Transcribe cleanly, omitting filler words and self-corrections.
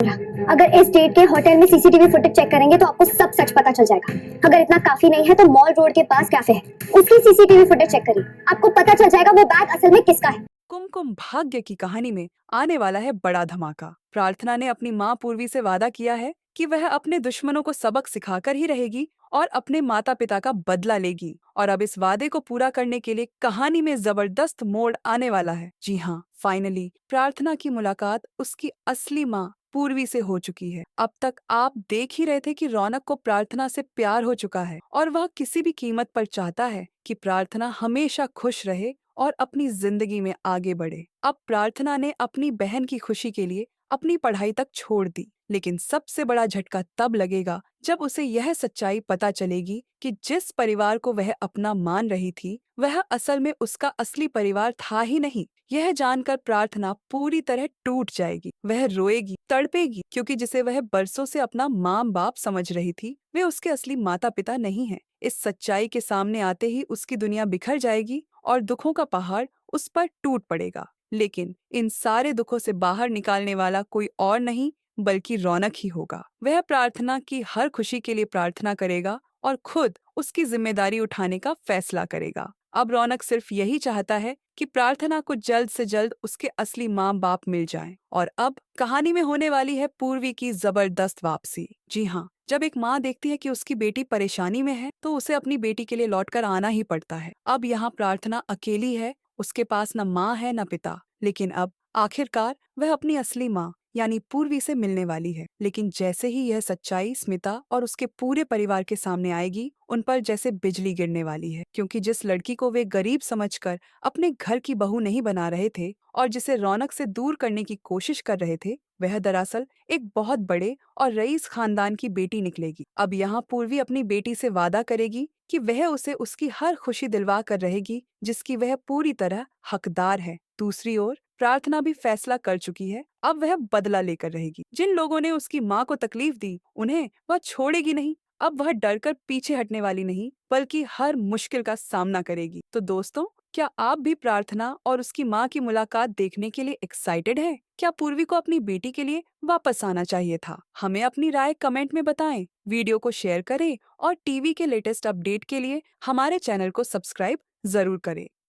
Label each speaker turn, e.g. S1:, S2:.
S1: अगर इस डेट के होटल में सीसीटीवी फुटेज चेक करेंगे तो आपको सब सच पता चल जाएगा। अगर इतना काफी नहीं है तो मॉल रोड के पास कैफे है, उसकी सीसीटीवी फुटेज चेक करिए, आपको पता चल जाएगा वो बैग असल में किसका है।
S2: कुमकुम भाग्य की कहानी में आने वाला है बड़ा धमाका। प्रार्थना ने अपनी माँ पूर्वी से वादा किया है कि वह अपने दुश्मनों को सबक सिखाकर ही रहेगी और अपने माता पिता का बदला लेगी। और अब इस वादे को पूरा करने के लिए कहानी में जबरदस्त मोड़ आने वाला है। जी हाँ, फाइनली प्रार्थना की मुलाकात उसकी असली माँ पूर्वी से हो चुकी है। अब तक आप देख ही रहे थे कि रौनक को प्रार्थना से प्यार हो चुका है और वह किसी भी कीमत पर चाहता है कि प्रार्थना हमेशा खुश रहे और अपनी जिंदगी में आगे बढ़े। अब प्रार्थना ने अपनी बहन की खुशी के लिए अपनी पढ़ाई तक छोड़ दी, लेकिन सबसे बड़ा झटका तब लगेगा जब उसे यह सच्चाई पता चलेगी कि जिस परिवार को वह अपना मान रही थी वह असल में उसका असली परिवार था ही नहीं। यह जानकर प्रार्थना पूरी तरह टूट जाएगी। वह रोएगी, तड़पेगी, क्योंकि जिसे वह बरसों से अपना माँ बाप समझ रही थी वे उसके असली माता पिता नहीं हैं। इस सच्चाई के सामने आते ही उसकी दुनिया बिखर जाएगी और दुखों का पहाड़ उस पर टूट पड़ेगा। लेकिन इन सारे दुखों से बाहर निकालने वाला कोई और नहीं बल्कि रौनक ही होगा। वह प्रार्थना की हर खुशी के लिए प्रार्थना करेगा और खुद उसकी जिम्मेदारी उठाने का फैसला करेगा। अब रौनक सिर्फ यही चाहता है कि प्रार्थना को जल्द से जल्द उसके असली माँ बाप मिल जाएं। और अब कहानी में होने वाली है पूर्वी की जबरदस्त वापसी। जी हाँ, जब एक माँ देखती है कि उसकी बेटी परेशानी में है तो उसे अपनी बेटी के लिए लौटकर आना ही पड़ता है। अब यहाँ प्रार्थना अकेली है, उसके पास न माँ है न पिता, लेकिन अब आखिरकार वह अपनी असली माँ यानी पूर्वी से मिलने वाली है। लेकिन जैसे ही यह सच्चाई स्मिता और उसके पूरे परिवार के सामने आएगी, उन पर जैसे बिजली गिरने वाली है, क्योंकि जिस लड़की को वे गरीब समझकर अपने घर की बहू नहीं बना रहे थे और जिसे रौनक से दूर करने की कोशिश कर रहे थे, वह दरअसल एक बहुत बड़े और रईस खानदान की बेटी निकलेगी। अब यहाँ पूर्वी अपनी बेटी से वादा करेगी कि वह उसे उसकी हर खुशी दिलवा कर रहेगी जिसकी वह पूरी तरह हकदार है। दूसरी ओर प्रार्थना भी फैसला कर चुकी है, अब वह बदला लेकर रहेगी। जिन लोगों ने उसकी माँ को तकलीफ दी उन्हें वह छोड़ेगी नहीं। अब वह डरकर पीछे हटने वाली नहीं बल्कि हर मुश्किल का सामना करेगी। तो दोस्तों, क्या आप भी प्रार्थना और उसकी माँ की मुलाकात देखने के लिए एक्साइटेड हैं? क्या पूर्वी को अपनी बेटी के लिए वापस आना चाहिए था? हमें अपनी राय कमेंट में बताएं। वीडियो को शेयर करें और टीवी के लेटेस्ट अपडेट के लिए हमारे चैनल को सब्सक्राइब जरूर करें।